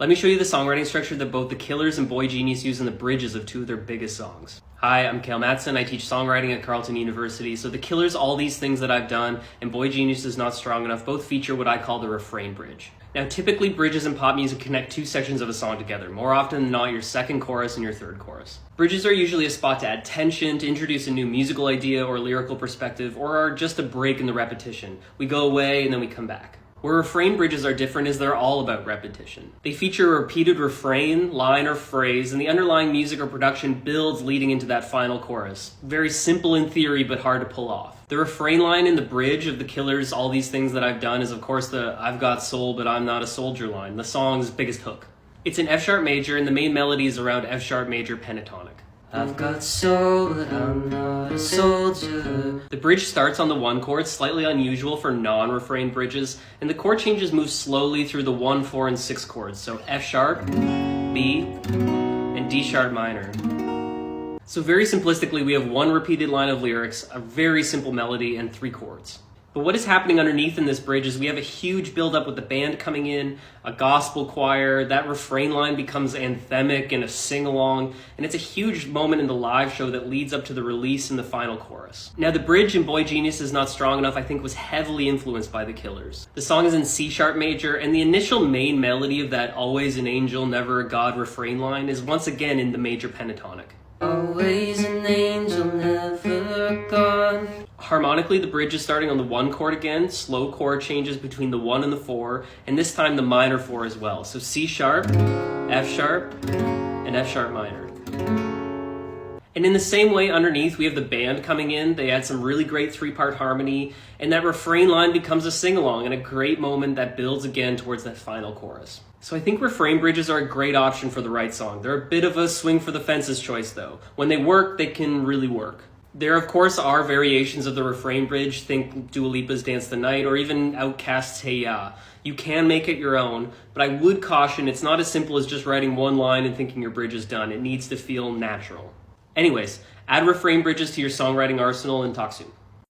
Let me show you the songwriting structure that both The Killers and Boy Genius use in the bridges of two of their biggest songs. Hi, I'm Cale Matson. I teach songwriting at Carleton University. So The Killers, All These Things That I've Done, and Boy Genius Is Not Strong Enough both feature what I call the refrain bridge. Now, typically bridges in pop music connect two sections of a song together, more often than not your second chorus and your third chorus. Bridges are usually a spot to add tension, to introduce a new musical idea or lyrical perspective, or are just a break in the repetition. We go away and then we come back. Where refrain bridges are different is they're all about repetition. They feature a repeated refrain, line, or phrase, and the underlying music or production builds leading into that final chorus. Very simple in theory, but hard to pull off. The refrain line in the bridge of The Killers, All These Things That I've Done, is of course the I've got soul, but I'm not a soldier line, the song's biggest hook. It's in F sharp major, and the main melody is around F sharp major pentatonic. I've got soul, but I'm not a soldier. The bridge starts on the one chord, slightly unusual for non-refrain bridges, and the chord changes move slowly through the 1, 4, and 6 chords, so F sharp, B, and D sharp minor. So very simplistically, we have one repeated line of lyrics, a very simple melody, and 3 chords. But what is happening underneath in this bridge is we have a huge buildup with the band coming in, a gospel choir, that refrain line becomes anthemic and a sing-along, and it's a huge moment in the live show that leads up to the release in the final chorus. Now, the bridge in Boy Genius Is Not Strong Enough, I think, was heavily influenced by The Killers. The song is in C sharp major, and the initial main melody of that always an angel, never a god refrain line is once again in the major pentatonic. Always an angel, never a god. Harmonically, the bridge is starting on the 1 chord again, slow chord changes between the 1 and the 4, and this time the minor 4 as well. So C sharp, F sharp, and F sharp minor. And in the same way underneath, we have the band coming in, they add some really great 3-part harmony, and that refrain line becomes a sing-along and a great moment that builds again towards that final chorus. So I think refrain bridges are a great option for the right song. They're a bit of a swing for the fences choice though. When they work, they can really work. There, of course, are variations of the refrain bridge, think Dua Lipa's Dance the Night, or even Outkast's Hey Ya. You can make it your own, but I would caution it's not as simple as just writing one line and thinking your bridge is done. It needs to feel natural. Anyways, add refrain bridges to your songwriting arsenal and talk soon.